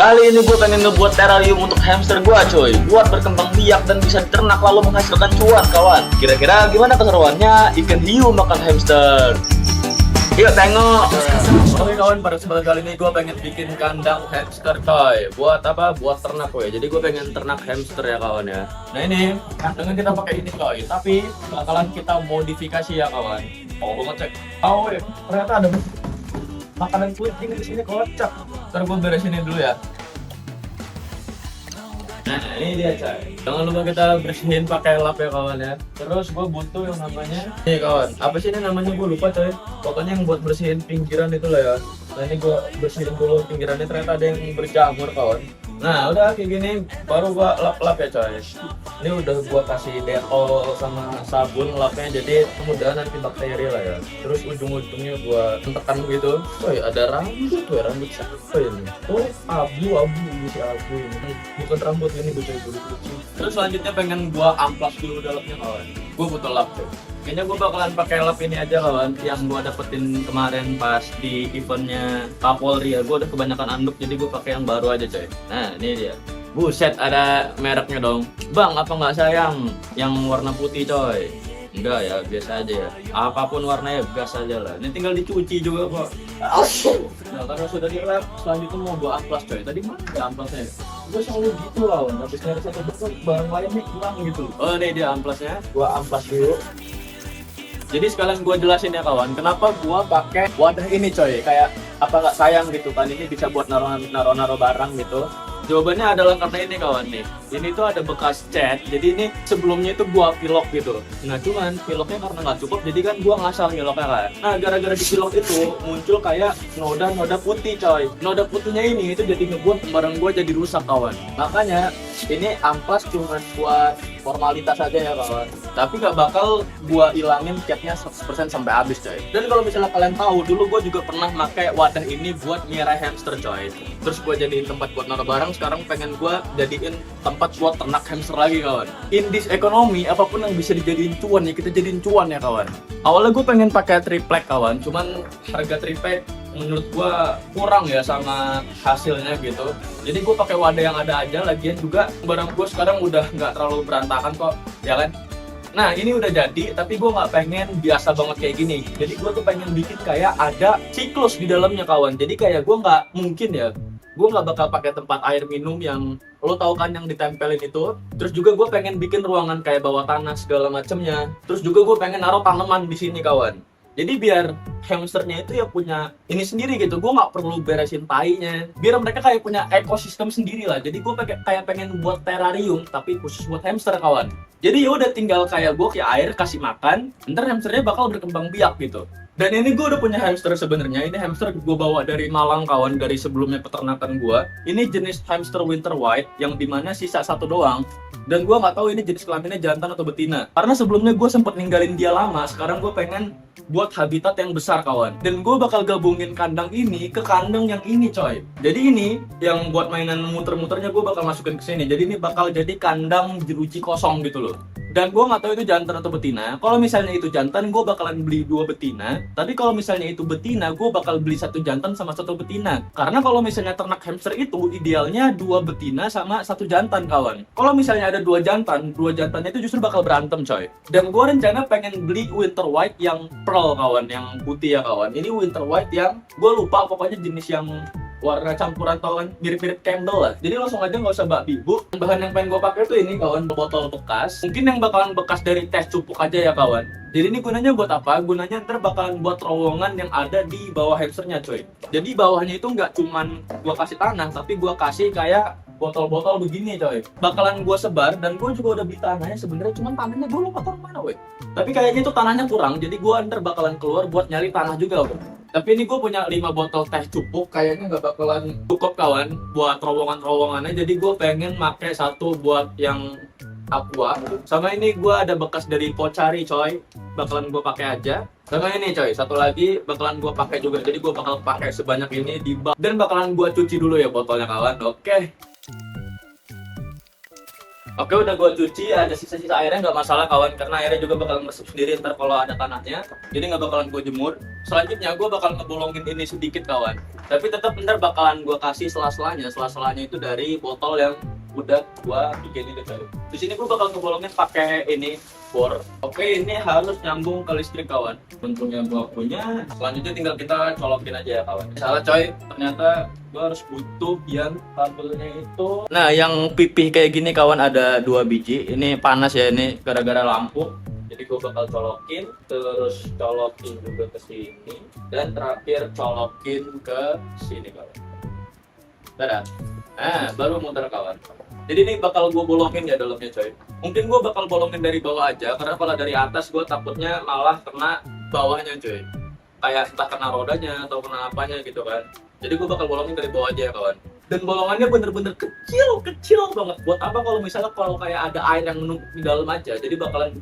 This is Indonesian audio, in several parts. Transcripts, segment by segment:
Kali ini gue pengen ngebuat terrarium untuk hamster gue coy, buat berkembang biak dan bisa diternak lalu menghasilkan cuan kawan. Kira-kira gimana keseruannya ikan hiu makan hamster? Yuk tengok. Oke kawan, pada kesempatan kali ini gue pengen bikin kandang hamster coy. Buat apa? Buat ternak coy. Jadi gue pengen ternak hamster ya kawan ya. Nah ini kandangnya kita pakai ini coy, tapi bakalan kita modifikasi ya kawan. Oh gue ngecek. Oh ternyata ada makanan kucing di sini kocak. Ntar gue beresin ini dulu ya. Nah ini dia coy. Jangan lupa kita bersihin pakai lap ya kawan ya. Terus gue butuh yang namanya nih kawan. Apa sih ini namanya gue lupa coy. Pokoknya yang buat bersihin pinggiran itu lah ya. Nah ini gue bersihin dulu pinggirannya, ternyata ada yang berjamur kawan. Nah udah kayak gini baru gua lap-lap ya coy. Ini udah gua kasih detol sama sabun lapnya, jadi kemudahan anti bakteri lah ya. Terus ujung-ujungnya gua tekan gitu. Coy ada rambut tuh, rambut siapa ini? Oh abu-abu, si abu ini. Bukan rambut ini gue coy, bulu kucing. Terus selanjutnya pengen gua amplas dulu dalamnya kawan. Gua butuh lap coy. Kayaknya gue bakalan pakai lap ini aja kawan, yang gue dapetin kemarin pas di eventnya Kapolri ya. Gue udah kebanyakan anduk, jadi gue pakai yang baru aja coy. Nah ini dia. Buset, ada mereknya dong. Bang, apa nggak sayang yang warna putih coy? Enggak ya, biasa aja ya. Apapun warnanya gas aja lah. Ini tinggal dicuci juga kok. Nah karena sudah di lap, selanjutnya mau gue amplas coy. Tadi mana ya amplasnya? Gue selalu gitu lawan. Habis nyari satu barang lainnya hilang gitu. Oh ini dia amplasnya. Gue amplas dulu. Jadi sekalian gue jelasin ya kawan, kenapa gue pakai wadah ini coy, kayak apa nggak sayang gitu kan, ini bisa buat naro barang gitu. Jawabannya adalah karena ini kawan nih, ini tuh ada bekas cat, jadi ini sebelumnya itu gua pilok gitu. Nah cuman piloknya karena nggak cukup, jadi kan gua ngasal piloknya kan. Nah gara-gara di pilok itu muncul kayak noda putih coy. Noda putihnya ini itu jadi ngebuat barang gua jadi rusak kawan. Makanya ini amplas cuma buat formalitas aja ya kawan, tapi nggak bakal gua ilangin catnya 100% sampai habis coy. Dan kalau misalnya kalian tahu, dulu gua juga pernah pakai wadah ini buat miara hamster coy. Terus gua jadiin tempat buat naruh barang, sekarang pengen gua jadiin tempat buat ternak hamster lagi kawan. In this economy, apapun yang bisa dijadiin cuan ya kita jadiin cuan ya kawan. Awalnya gua pengen pakai triplek kawan, cuman harga triplek menurut gua kurang ya sama hasilnya gitu. Jadi gua pakai wadah yang ada aja, lagian juga barang gua sekarang udah nggak terlalu berantakan kok, ya kan? Nah ini udah jadi, tapi gue nggak pengen biasa banget kayak gini. Jadi gue tuh pengen bikin kayak ada siklus di dalamnya kawan. Jadi kayak gue nggak mungkin ya, gue nggak bakal pakai tempat air minum yang lo tau kan yang ditempelin itu. Terus juga gue pengen bikin ruangan kayak bawah tanah segala macemnya. Terus juga gue pengen naruh tanaman di sini kawan. Jadi biar hamsternya itu ya punya ini sendiri gitu, gue nggak perlu beresin tainya, biar mereka kayak punya ekosistem sendiri lah. Jadi gue kayak pengen buat terrarium tapi khusus buat hamster kawan. Jadi ya udah tinggal kayak gue kayak air kasih makan, ntar hamsternya bakal berkembang biak gitu. Dan ini gue udah punya hamster sebenarnya. Ini hamster gue bawa dari Malang kawan, dari sebelumnya peternakan gue. Ini jenis hamster winter white yang dimana sisa satu doang. Dan gue nggak tahu ini jenis kelaminnya jantan atau betina. Karena sebelumnya gue sempet ninggalin dia lama. Sekarang gue pengen buat habitat yang besar kawan. Dan gue bakal gabungin kandang ini ke kandang yang ini coy. Jadi ini yang buat mainan muter-muternya gue bakal masukin ke sini. Jadi ini bakal jadi kandang jeruji kosong gitu loh. Dan gue nggak tahu itu jantan atau betina. Kalau misalnya itu jantan, gue bakalan beli 2 betina. Tapi kalau misalnya itu betina, gue bakal beli 1 jantan sama 1 betina. Karena kalau misalnya ternak hamster itu idealnya 2 betina sama 1 jantan kawan. Kalau misalnya ada 2 jantan, 2 jantannya itu justru bakal berantem coy. Dan gue rencana pengen beli winter white yang pearl kawan, yang putih ya kawan. Ini winter white yang gue lupa pokoknya jenis yang warna campuran tau kan, mirip-mirip candle lah. Jadi langsung aja nggak usah babi bu. Bahan yang pengen gue pakai tuh ini kawan, botol bekas. Mungkin yang bakalan bekas dari teh cupuk aja ya kawan. Jadi ini gunanya buat apa? Gunanya ntar bakalan buat terowongan yang ada di bawah hamsternya coy. Jadi bawahnya itu nggak cuman gue kasih tanah, tapi gue kasih kayak botol-botol begini coy. Bakalan gue sebar, dan gue juga udah beli tanahnya sebenarnya, cuman tanahnya gue lupa taruh mana weh. Tapi kayaknya itu tanahnya kurang, jadi gue ntar bakalan keluar buat nyari tanah juga weh. Tapi ini gue punya 5 botol teh cupuk, kayaknya nggak bakalan cukup kawan buat terowongan-terowongannya. Jadi gue pengen pakai 1 buat yang aqua, sama ini gue ada bekas dari Pocari coy, bakalan gue pakai aja. Sama ini coy, 1 lagi bakalan gue pakai juga. Jadi gue bakal pakai sebanyak ini di bak, dan bakalan gue cuci dulu ya botolnya kawan. Oke. Oke, udah gue cuci, ada sisa-sisa airnya nggak masalah kawan, karena airnya juga bakal meresap sendiri ntar kalau ada tanahnya, jadi nggak bakalan gue jemur. Selanjutnya gue bakal ngebolongin ini sedikit kawan, tapi tetap ntar bakalan gue kasih sela-selanya itu dari botol yang udah gue bikin ini tadi. Di sini gue bakal ngebolongin pakai ini bor. Oke, ini harus nyambung ke listrik kawan. Bentuknya gue punya. Selanjutnya tinggal kita colokin aja ya kawan. Salah coy, ternyata gue harus butuh yang kabelnya itu. Nah, yang pipih kayak gini kawan ada 2 biji. Ini panas ya, ini gara-gara lampu. Jadi gue bakal colokin, terus colokin juga ke sini, dan terakhir colokin ke sini kawan. Dadah. Nah, baru muter kawan. Jadi ini bakal gue bolongin ya dalamnya coy. Mungkin gue bakal bolongin dari bawah aja, karena kalau dari atas gue takutnya malah kena bawahnya coy. Kayak entah kena rodanya atau kena apanya gitu kan. Jadi gue bakal bolongin dari bawah aja ya kawan. Dan bolongannya bener-bener kecil banget. Buat apa kalau misalnya kalau kayak ada air yang menumpuk di dalam aja. Jadi bakalan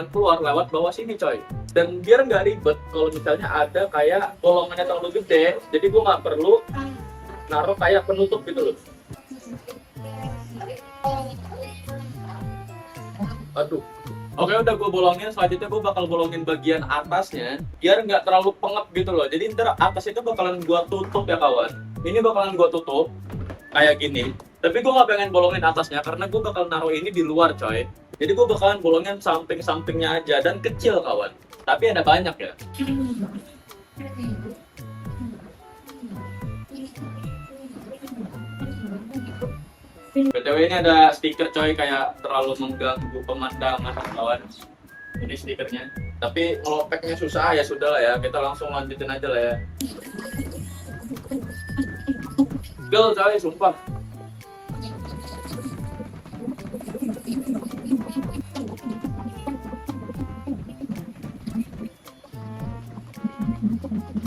keluar lewat bawah sini coy. Dan biar nggak ribet kalau misalnya ada kayak bolongannya terlalu gede, jadi gue nggak perlu naruh kayak penutup gitu loh. Aduh. Oke, udah gue bolongin. Selanjutnya gue bakal bolongin bagian atasnya biar nggak terlalu pengap gitu loh. Jadi ntar atas itu bakalan gue tutup ya kawan. Ini bakalan gue tutup kayak gini. Tapi gue nggak pengen bolongin atasnya karena gue bakal naruh ini di luar coy. Jadi gue bakalan bolongin samping-sampingnya aja dan kecil kawan. Tapi ada banyak ya. BTW ini ada stiker coy, kayak terlalu mengganggu pemandangan kawan. Ini stikernya. Tapi ngelopeknya susah ya, sudah lah ya. Kita langsung lanjutin aja lah ya. Gel coy, sumpah.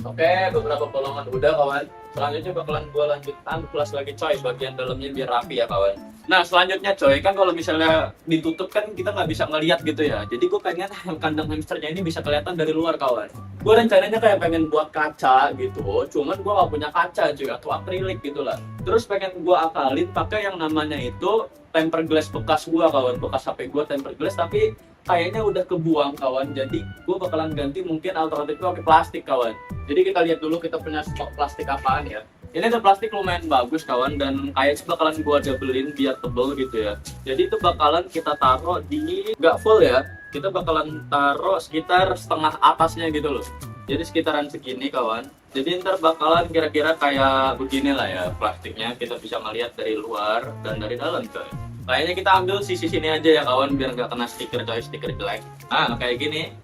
Oke, beberapa bolongan udah kawan. Selanjutnya bakalan gua lanjut amplas lagi coy, bagian dalamnya biar rapi ya kawan. Nah selanjutnya coy, kan kalau misalnya ditutup kan kita nggak bisa ngeliat gitu ya. Jadi gue pengen kandang hamsternya ini bisa kelihatan dari luar kawan. Gue rencananya kayak pengen buat kaca gitu, cuman gue nggak punya kaca cuy, atau akrilik gitu lah. Terus pengen gue akalin pakai yang namanya itu tempered glass bekas gue kawan, bekas HP gue tempered glass, tapi kayaknya udah kebuang kawan. Jadi gue bakalan ganti mungkin alternatifnya pakai plastik kawan. Jadi kita lihat dulu kita punya stok plastik apaan ya. Ini ada plastik lumayan bagus kawan, dan kayaknya bakalan gua doublein biar tebel gitu ya. Jadi itu bakalan kita taruh di nggak full ya. Kita bakalan taruh sekitar setengah atasnya gitu loh. Jadi sekitaran segini kawan. Jadi ntar bakalan kira-kira kayak begini lah ya plastiknya. Kita bisa ngeliat dari luar dan dari dalam coy. Kayaknya kita ambil sisi sini aja ya kawan, biar nggak kena stiker coy, stiker jelek. Nah kayak gini.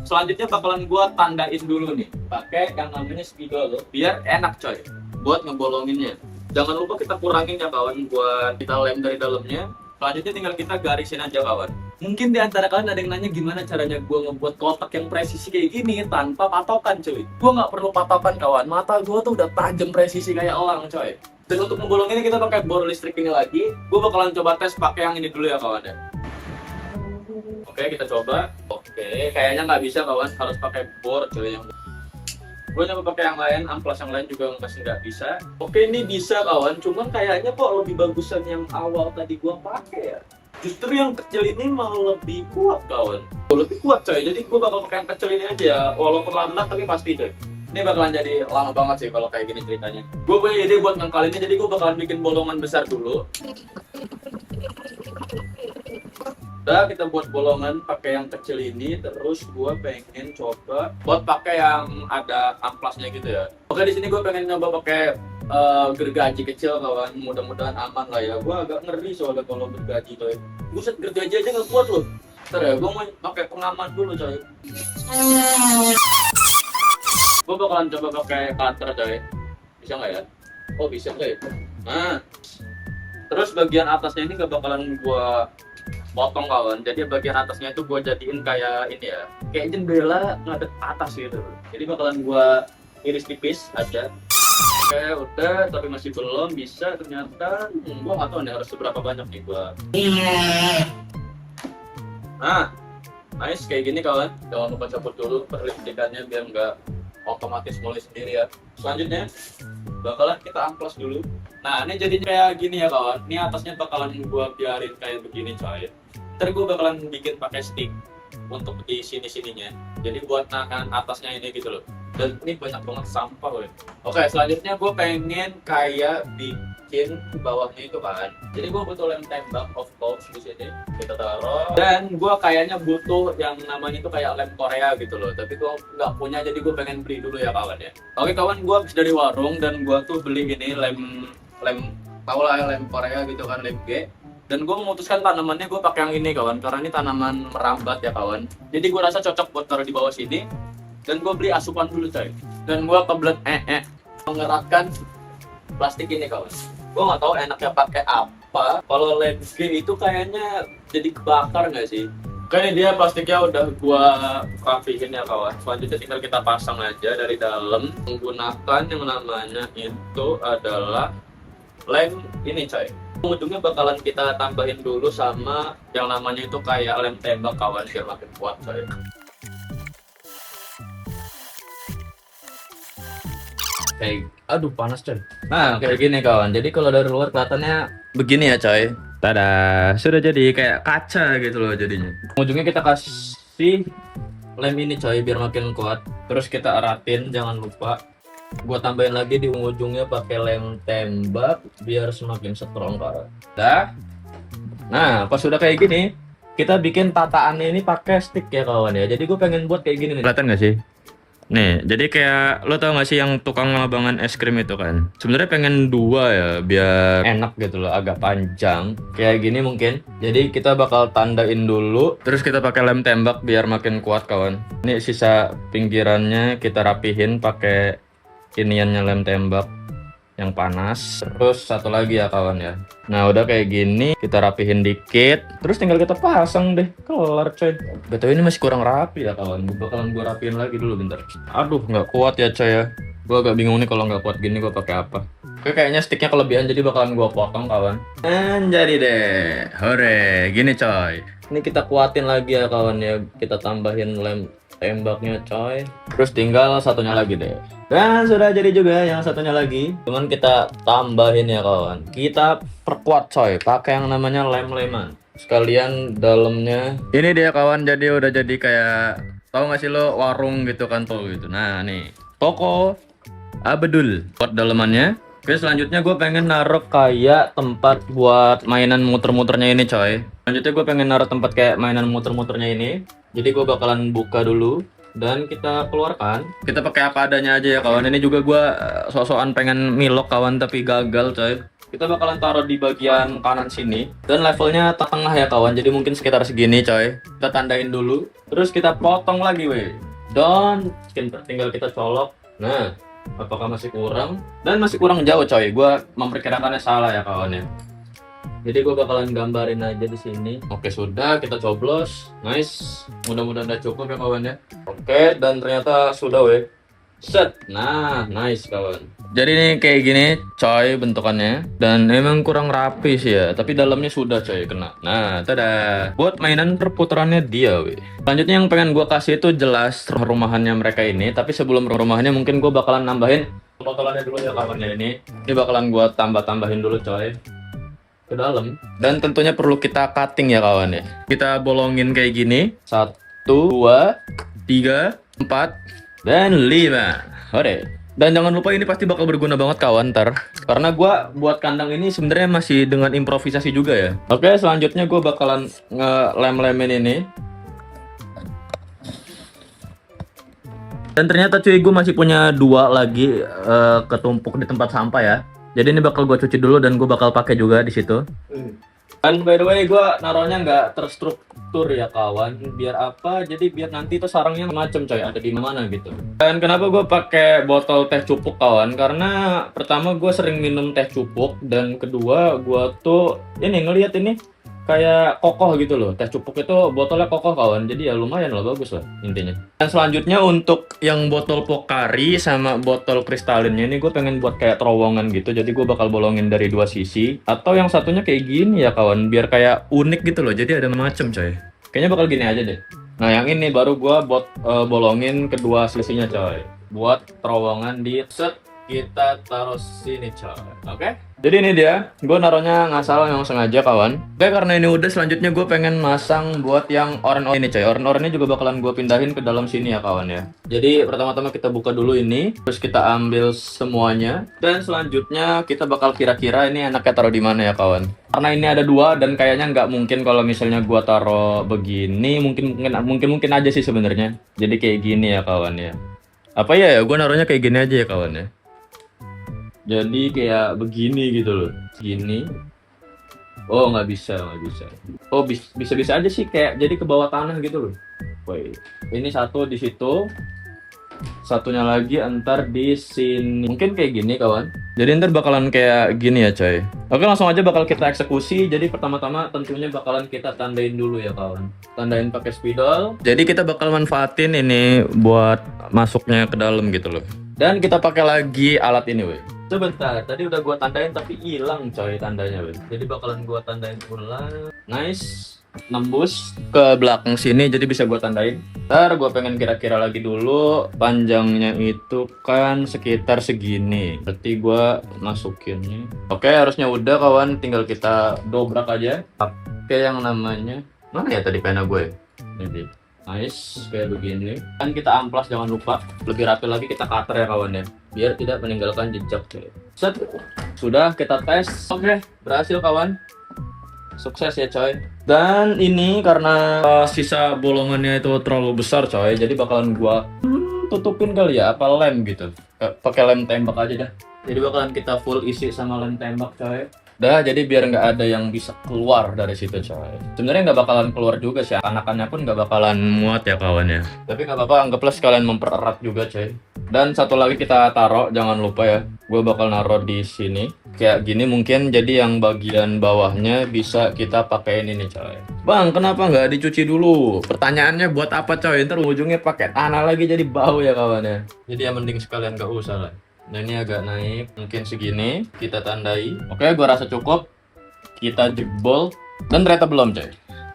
Selanjutnya bakalan gua tandain dulu nih pakai yang namanya spidol biar enak coy buat ngebolonginnya. Jangan lupa kita kurangin ya kawan buat kita lem dari dalamnya. Selanjutnya tinggal kita garisin aja kawan. Mungkin di antara kalian ada yang nanya gimana caranya gua ngebuat kotak yang presisi kayak gini tanpa patokan coy. Gua nggak perlu patokan kawan, mata gua tuh udah tajam presisi kayak elang coy. Dan untuk ngebolonginnya kita pakai bor listrik ini lagi. Gua bakalan coba tes pakai yang ini dulu ya kawan ya. Oke, kita coba. Oke, kayaknya nggak bisa kawan, harus pakai bor coy. Yang gue nyoba pakai yang lain, amplas yang lain juga masih nggak bisa. Oke, ini bisa kawan, cuman kayaknya kok lebih bagusan yang awal tadi gue pakai ya. Justru yang kecil ini malah lebih kuat kawan. Lebih kuat coy, jadi gue bakal pakai yang kecil ini aja ya. Walaupun lambat tapi pasti coy. Ini bakalan jadi lama banget sih kalau kayak gini ceritanya. Gue punya ide buat ngengkalinnya, jadi gue bakalan bikin bolongan besar dulu. Udah kita buat bolongan pakai yang kecil ini, terus gue pengen coba buat pakai yang ada amplasnya gitu ya. Oke, di sini gue pengen nyoba pakai gergaji kecil kawan, mudah-mudahan aman lah ya. Gue agak ngeri soalnya kalau gergaji coy. Buset, gergaji aja nggak kuat loh. Ntar ya, gue mau pakai pengaman dulu coy. Gue bakalan coba pakai cutter coy. Bisa nggak ya? Oh bisa nggak ya? Nah, terus bagian atasnya ini nggak bakalan gue potong kawan, jadi bagian atasnya itu gue jadiin kayak ini ya, kayak jendela ngadep atas gitu. Jadi bakalan gue iris tipis aja. Oke udah, tapi masih belum bisa ternyata. Gue nggak tahu nih harus seberapa banyak nih gue. Nah, nice kayak gini kawan. Jangan lupa cabut dulu perlistikannya biar nggak otomatis mulai sendiri ya. Selanjutnya bakalan kita amplas dulu. Nah ini jadinya kayak gini ya kawan. Ini atasnya bakalan gua biarin kayak begini coy. Ntar gua bakalan bikin pakai stick untuk di sini-sininya. Jadi buat nahan atasnya ini gitu loh. Dan ini banyak banget sampah loh. Oke, selanjutnya gue pengen kayak bikin bawahnya itu kan. Jadi gue butuh lem tembak of course di sini. Kita taruh. Dan gue kayaknya butuh yang namanya itu kayak lem Korea gitu loh. Tapi gue nggak punya, jadi gue pengen beli dulu ya kawan ya. Oke kawan, gue habis dari warung dan gue tuh beli ini lem tau lah lem Korea gitu kan, lem G. Dan gue memutuskan tanamannya gue pakai yang ini kawan, karena ini tanaman merambat ya kawan. Jadi gue rasa cocok buat taruh di bawah sini. Dan gue beli asupan dulu coy. Dan gue kebelet mengeratkan plastik ini kawan. Gue nggak tahu enaknya pakai apa. Kalau lem G itu kayaknya jadi kebakar nggak sih? Kayaknya dia plastiknya udah gue rapihin ya kawan. Selanjutnya tinggal kita pasang aja dari dalam menggunakan yang namanya itu adalah lem ini coy. Ujungnya bakalan kita tambahin dulu sama yang namanya itu kayak lem tembak kawan, biar makin kuat coy. Kayak, aduh panas coy. Nah kayak gini kawan, jadi kalau dari luar kelihatannya begini ya coy. Tada, sudah jadi kayak kaca gitu loh jadinya. Ujungnya kita kasih lem ini coy biar makin kuat. Terus kita eratin, jangan lupa. Gua tambahin lagi di ujungnya pakai lem tembak biar semakin strong kawan. Dah. Nah pas sudah kayak gini, kita bikin tataannya ini pakai stick ya kawan ya. Jadi gue pengen buat kayak gini nih. Kelihatan nggak sih? Nih, jadi kayak lo tau gak sih yang tukang labangan es krim itu kan? Sebenarnya pengen dua ya, biar enak gitu loh, agak panjang. Kayak gini mungkin. Jadi kita bakal tandain dulu, terus kita pakai lem tembak biar makin kuat kawan. Ini sisa pinggirannya kita rapihin pakai iniannya lem tembak yang panas. Terus satu lagi ya kawan ya. Nah udah kayak gini, kita rapihin dikit, terus tinggal kita pasang deh, kelar coy. BTW ini masih kurang rapi ya kawan, bakalan gue rapiin lagi dulu bentar. Aduh nggak kuat ya coy ya. Gue agak bingung nih kalau nggak kuat gini gue pakai apa. Oke kayaknya sticknya kelebihan, jadi bakalan gue potong kawan. Dan jadi deh, hore, gini coy. Ini kita kuatin lagi ya kawan ya, kita tambahin lem tembaknya coy. Terus tinggal satunya lagi deh. Dan sudah jadi juga yang satunya lagi. Cuman kita tambahin ya kawan. Kita perkuat coy, pakai yang namanya lem-leman. Sekalian dalamnya. Ini dia kawan, jadi udah jadi kayak, tahu nggak sih lo warung gitu kan tuh gitu. Nah nih, toko Abdul buat dalamannya. Oke selanjutnya gue pengen naruh kayak tempat buat mainan muter-muternya ini coy. Selanjutnya gue pengen naruh tempat kayak mainan muter-muternya ini. Jadi gue bakalan buka dulu dan kita keluarkan. Kita pakai apa adanya aja ya kawan. Ini juga gue sok-sokan pengen milok kawan tapi gagal coy. Kita bakalan taruh di bagian kanan sini dan levelnya tengah ya kawan. Jadi mungkin sekitar segini coy. Kita tandain dulu. Terus kita potong lagi weh. Dan tinggal kita colok. Nah, apakah masih kurang? Dan masih kurang jauh coy. Gue memperkirakannya salah ya kawan ya. Jadi gue bakalan gambarin aja di sini. Oke sudah, kita coblos. Nice. Mudah-mudahan udah cukup ya kawan ya. Oke, dan ternyata sudah weh. Set. Nah, nice kawan. Jadi nih kayak gini coy bentukannya. Dan emang kurang rapi sih ya. Tapi dalamnya sudah coy kena. Nah, tada. Buat mainan perputarannya dia weh. Selanjutnya yang pengen gue kasih itu jelas rumahannya mereka ini. Tapi sebelum rumahannya mungkin gue bakalan nambahin botolannya dulu ya kawan ya ini. Ini bakalan gue tambah-tambahin dulu coy ke dalam. Dan tentunya perlu kita cutting ya kawan ya. Kita bolongin kayak gini. 1, 2, 3, 4, dan 5. Hore. Dan jangan lupa ini pasti bakal berguna banget kawan ntar. Karena gua buat kandang ini sebenarnya masih dengan improvisasi juga ya. Oke selanjutnya gue bakalan ngelem-lemin ini. Dan ternyata cuy gue masih punya 2 lagi ketumpuk di tempat sampah ya. Jadi ini bakal gue cuci dulu dan gue bakal pakai juga di situ. Dan by the way gue naruhnya nggak terstruktur ya kawan. Biar apa? Jadi biar nanti tuh sarangnya macem coy, ada di mana gitu. Dan kenapa gue pakai botol teh cupuk kawan? Karena pertama gue sering minum teh cupuk dan kedua gue tuh ini ngelihat ini kayak kokoh gitu loh. Teh cupuk itu botolnya kokoh kawan, jadi ya lumayan lah, bagus lah intinya. Dan selanjutnya untuk yang botol Pocari sama botol kristalinnya ini gue pengen buat kayak terowongan gitu. Jadi gue bakal bolongin dari 2 sisi. Atau yang satunya kayak gini ya kawan, biar kayak unik gitu loh, jadi ada macem coy. Kayaknya bakal gini aja deh. Nah yang ini baru gue bolongin kedua selisihnya coy. buat terowongan di set, kita taruh sini coy. Oke? Jadi ini dia, gue naruhnya nggak salah, memang sengaja kawan. Oke, karena ini udah, selanjutnya gue pengen masang buat yang oranye ini coy. Oranye juga bakalan gue pindahin ke dalam sini ya kawan ya. Jadi pertama-tama kita buka dulu ini, terus kita ambil semuanya, dan selanjutnya kita bakal kira-kira ini enaknya taruh di mana ya kawan. Karena ini ada dua dan kayaknya nggak mungkin kalau misalnya gue taruh begini, mungkin aja sih sebenarnya. Jadi kayak gini ya kawan ya. Apa ya, gue naruhnya kayak gini aja ya kawan ya. Jadi kayak begini gitu loh, gini. Oh nggak bisa. Oh bisa aja sih, kayak jadi ke bawah tanah gitu loh. Woi, ini satu di situ, satunya lagi entar di sini. Mungkin kayak gini kawan. Jadi ntar bakalan kayak gini ya coy. Oke, langsung aja bakal kita eksekusi. Jadi pertama-tama tentunya bakalan kita tandain dulu ya kawan. Tandain pakai spidol. Jadi kita bakal manfaatin ini buat masuknya ke dalam gitu loh. Dan kita pakai lagi alat ini weh. Sebentar, tadi udah gua tandain tapi hilang coy tandanya weh. Jadi bakalan gua tandain ulang. Nice. Nembus ke belakang sini, jadi bisa gua tandain. Ntar gua pengen kira-kira lagi dulu, panjangnya itu kan sekitar segini. Berarti gua masukinnya. Oke, harusnya udah kawan, tinggal kita dobrak aja. Oke, yang namanya mana ya tadi pena gue? Ini. Nice, kayak begini. Kan kita amplas, jangan lupa. Lebih rapi lagi kita cutter ya kawan ya, biar tidak meninggalkan jejak. Set, sudah kita tes. Oke, berhasil kawan. Sukses ya coy. Dan ini karena sisa bolongannya itu terlalu besar coy, jadi bakalan gua tutupin kali ya, apa lem gitu. Pakai lem tembak aja dah. Jadi bakalan kita full isi sama lem tembak coy. Dah, jadi biar nggak ada yang bisa keluar dari situ coy. Sebenarnya nggak bakalan keluar juga sih, anakannya pun nggak bakalan muat ya kawan ya. Tapi nggak apa-apa, anggaplah sekalian mempererat juga coy. Dan satu lagi kita taruh, jangan lupa ya. Gue bakal naruh di sini kayak gini mungkin, jadi yang bagian bawahnya bisa kita pakein ini coy. Bang, kenapa nggak dicuci dulu? Pertanyaannya buat apa coy? Ntar ujungnya pakai tanah lagi jadi bau ya kawan ya. Jadi ya mending sekalian nggak usah lah. Nah ini agak naik, mungkin segini, kita tandai. Oke, gua rasa cukup. Kita jebol. Dan ternyata belum coy,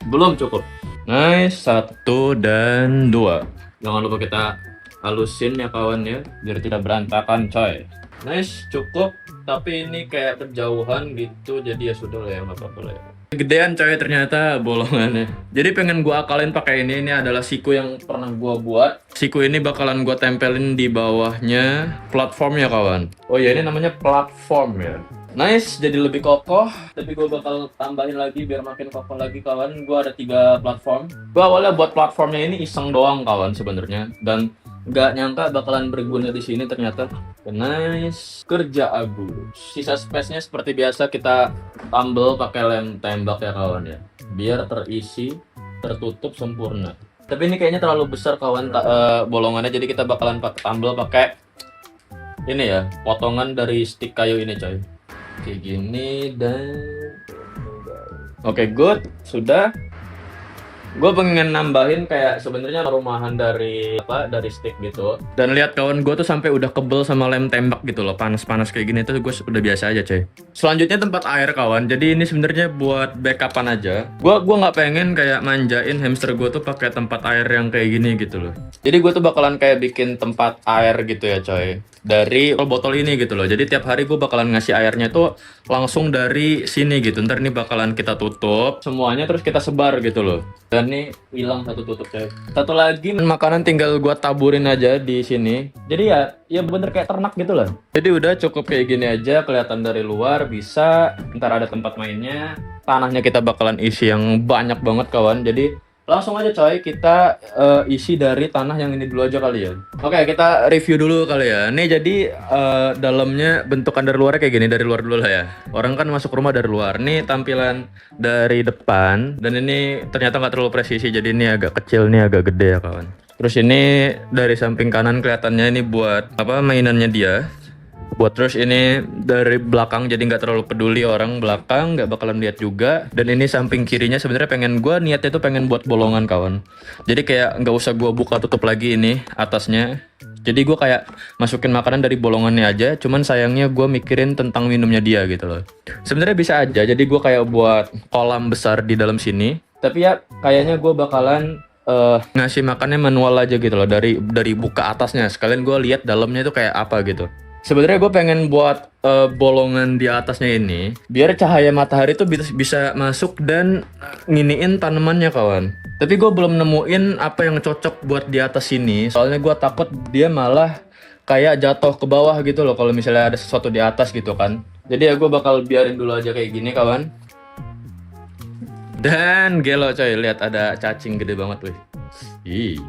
belum cukup. Nice, 1 dan 2. Jangan lupa kita halusin ya kawan ya, biar tidak berantakan coy. Nice, cukup. Tapi ini kayak kejauhan gitu, jadi ya sudah lah ya, nggak apa-apa lah ya. Gedean coy ternyata bolongannya. Jadi pengen gua akalin pakai ini. Ini adalah siku yang pernah gua buat. Siku ini bakalan gua tempelin di bawahnya platform ya kawan. Oh ya, ini namanya platform ya. Nice, jadi lebih kokoh. Tapi gua bakal tambahin lagi biar makin kokoh lagi kawan. Gua ada 3 platform. Gua awalnya buat platformnya ini iseng doang kawan sebenarnya, dan nggak nyangka bakalan berguna di sini ternyata. Nice, kerja Agus. Sisa space-nya seperti biasa kita tambal pakai lem tembak ya kawan ya, biar terisi, tertutup sempurna. Tapi ini kayaknya terlalu besar kawan bolongannya, jadi kita bakalan tambal pakai ini ya, potongan dari stick kayu ini coy. Kayak gini dan oke, good, sudah. Gue pengen nambahin kayak sebenarnya rumahan dari stick gitu. Dan lihat kawan, gue tuh sampai udah kebel sama lem tembak gitu loh, panas-panas kayak gini tuh gue udah biasa aja coy. Selanjutnya tempat air kawan. Jadi ini sebenarnya buat backupan aja. Gua nggak pengen kayak manjain hamster gue tuh pakai tempat air yang kayak gini gitu loh. Jadi gue tuh bakalan kayak bikin tempat air gitu ya coy, dari botol ini gitu loh. Jadi tiap hari gue bakalan ngasih airnya tuh langsung dari sini gitu. Ntar ini bakalan kita tutup semuanya, terus kita sebar gitu loh. Dan ini hilang satu tutup coy. Satu lagi makanan tinggal gua taburin aja di sini. Jadi ya bener kayak ternak gitu lah. Jadi udah cukup kayak gini aja, kelihatan dari luar bisa. Ntar ada tempat mainnya. Tanahnya kita bakalan isi yang banyak banget kawan. Jadi langsung aja coy, kita isi dari tanah yang ini dulu aja kali ya. Oke, kita review dulu kali ya. Nih jadi dalamnya bentukan dari luarnya kayak gini, dari luar dulu lah ya. Orang kan masuk rumah dari luar. Nih tampilan dari depan, dan ini ternyata nggak terlalu presisi, jadi ini agak kecil, nih agak gede ya kawan. Terus ini dari samping kanan kelihatannya ini buat apa, mainannya dia. Buat terus ini dari belakang, jadi nggak terlalu peduli orang belakang, nggak bakalan lihat juga. Dan ini samping kirinya sebenarnya niatnya tuh pengen buat bolongan kawan. Jadi kayak nggak usah gue buka tutup lagi ini atasnya. Jadi gue kayak masukin makanan dari bolongannya aja. Cuman sayangnya gue mikirin tentang minumnya dia gitu loh. Sebenarnya bisa aja, jadi gue kayak buat kolam besar di dalam sini. Tapi ya kayaknya gue bakalan ngasih makannya manual aja gitu loh, dari buka atasnya. Sekalian gue lihat dalamnya itu kayak apa gitu. Sebenarnya gue pengen buat bolongan di atasnya ini biar cahaya matahari tuh bisa masuk dan nginiin tanamannya kawan. Tapi gue belum nemuin apa yang cocok buat di atas sini. Soalnya gue takut dia malah kayak jatuh ke bawah gitu loh kalau misalnya ada sesuatu di atas gitu kan. Jadi ya gue bakal biarin dulu aja kayak gini kawan. Dan gelo coy, lihat ada cacing gede banget wih.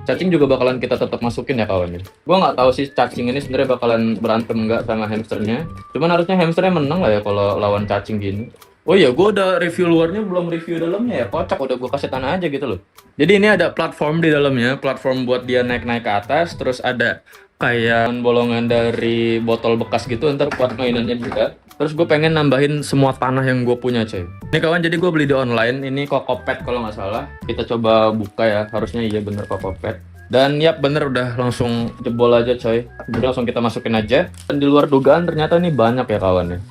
Cacing juga bakalan kita tetap masukin ya kawan. Gue nggak tahu sih cacing ini sebenarnya bakalan berantem nggak sama hamsternya. Cuman harusnya hamsternya menang lah ya kalau lawan cacing gini. Oh iya, gue udah review luarnya, belum review dalamnya ya. Kocak, udah gue kasih tanah aja gitu loh. Jadi ini ada platform di dalamnya, platform buat dia naik-naik ke atas. Terus ada kayak bolongan dari botol bekas gitu, ntar buat mainannya juga. Terus gue pengen nambahin semua tanah yang gue punya coy. Ini kawan, jadi gue beli di online, ini Kokopet kalau nggak salah. Kita coba buka ya, harusnya iya bener Kokopet. Dan yap bener, udah langsung jebol aja coy. Jadi langsung kita masukin aja. Dan di luar dugaan ternyata ini banyak ya kawan ya.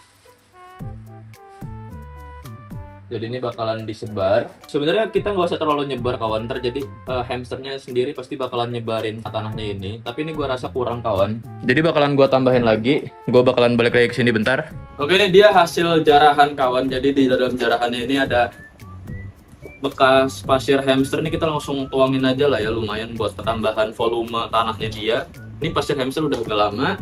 Jadi ini bakalan disebar. Sebenarnya kita nggak usah terlalu nyebar kawan, terjadi hamsternya sendiri pasti bakalan nyebarin tanahnya ini. Tapi ini gua rasa kurang kawan. Jadi bakalan gua tambahin lagi. Gua bakalan balik lagi ke sini bentar. Oke, ini dia hasil jarahan kawan. Jadi di dalam jarahannya ini ada bekas pasir hamster. Ini kita langsung tuangin aja lah ya, lumayan buat tambahan volume tanahnya dia. Ini pasir hamster udah agak lama.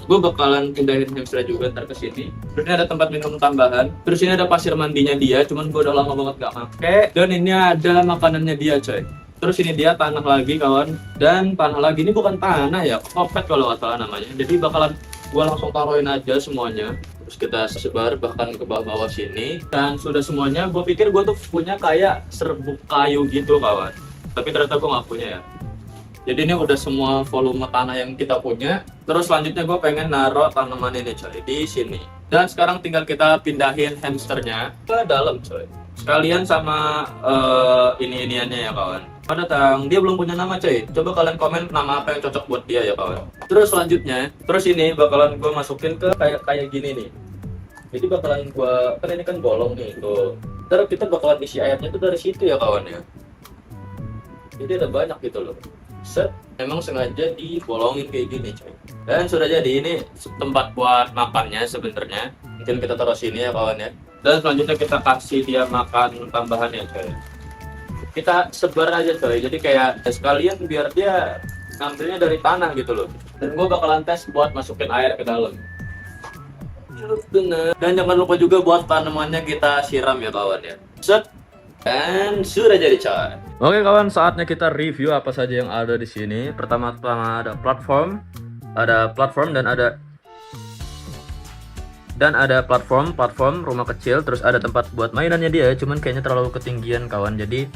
Gue bakalan pindahin hamster juga ntar ke sini. Terus ini ada tempat minum tambahan. Terus ini ada pasir mandinya dia, cuman gue udah lama banget gak make. Dan ini ada makanannya dia coy. Terus ini dia tanah lagi kawan. Dan tanah lagi ini bukan tanah ya, kopet kalau nggak salah namanya. Jadi bakalan gue langsung taruhin aja semuanya. Terus kita sebar bahkan ke bawah-bawah sini. Dan sudah semuanya, gue pikir gue tuh punya kayak serbuk kayu gitu kawan. Tapi ternyata gue nggak punya ya. Jadi ini udah semua volume tanah yang kita punya. Terus selanjutnya gue pengen naruh tanaman ini coy di sini. Dan sekarang tinggal kita pindahin hamsternya ke dalam coy. Sekalian sama ini-iniannya ya kawan. Pada datang, dia belum punya nama coy. Coba kalian komen nama apa yang cocok buat dia ya kawan. Terus selanjutnya, terus ini bakalan gue masukin ke kayak gini nih. Jadi bakalan gue, kan ini kan bolong nih tuh. Terus kita bakalan isi airnya tuh dari situ ya kawan ya. Jadi ada banyak gitu loh. Set, memang sengaja dibolongin kayak gini coy. Dan sudah jadi, ini tempat buat makannya sebenarnya. Mungkin kita taruh sini ya kawan ya. Dan selanjutnya kita kasih dia makan tambahannya coy. Kita sebar aja coy. Jadi kayak sekalian biar dia ngambilnya dari tanah gitu loh. Dan gue bakalan tes buat masukin air ke dalam. Bener. Dan jangan lupa juga buat tanamannya kita siram ya kawan ya. Set. Dan sudah jadi coy. Oke kawan, saatnya kita review apa saja yang ada di sini. Pertama-tama ada platform dan ada platform rumah kecil, terus ada tempat buat mainannya dia, cuman kayaknya terlalu ketinggian kawan. Jadi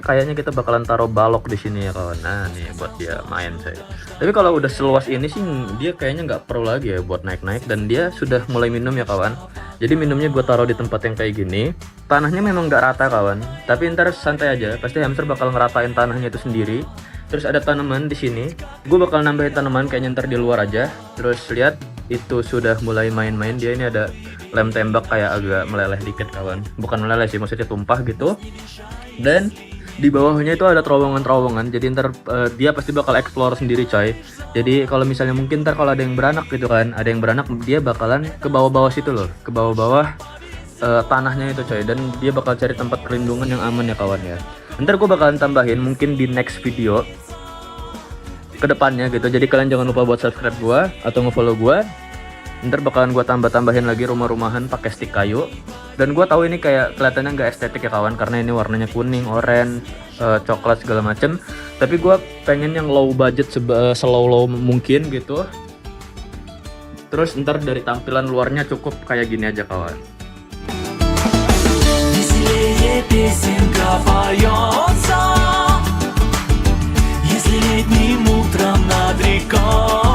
kayaknya kita bakalan taruh balok di sini ya kawan. Nah nih buat dia main saya. Tapi kalau udah seluas ini sih dia kayaknya nggak perlu lagi ya buat naik-naik, dan dia sudah mulai minum ya kawan. Jadi minumnya gue taruh di tempat yang kayak gini. Tanahnya memang nggak rata kawan, tapi ntar santai aja, pasti hamster bakal ngeratain tanahnya itu sendiri. Terus ada tanaman di sini. Gue bakal nambahin tanaman kayaknya ntar di luar aja. Terus lihat itu sudah mulai main-main dia. Ini ada lem tembak kayak agak meleleh dikit kawan. Bukan meleleh sih, maksudnya tumpah gitu. Dan di bawahnya itu ada terowongan-terowongan. Jadi ntar dia pasti bakal explore sendiri coy. Jadi kalau misalnya mungkin ntar kalau ada yang beranak gitu kan, ada yang beranak, dia bakalan ke bawah-bawah situ loh, ke bawah-bawah tanahnya itu coy. Dan dia bakal cari tempat perlindungan yang aman ya kawan ya. Ntar gue bakalan tambahin mungkin di next video ke depannya gitu. Jadi kalian jangan lupa buat subscribe gue atau nge-follow gue. Ntar bakalan gue tambah-tambahin lagi rumah-rumahan pakai stick kayu. Dan gue tahu ini kayak kelihatannya nggak estetik ya kawan, karena ini warnanya kuning, oranye, coklat segala macem. Tapi gue pengen yang low budget, slow mungkin gitu. Terus ntar dari tampilan luarnya cukup kayak gini aja kawan. Песенка поется, если летним утром над рекой.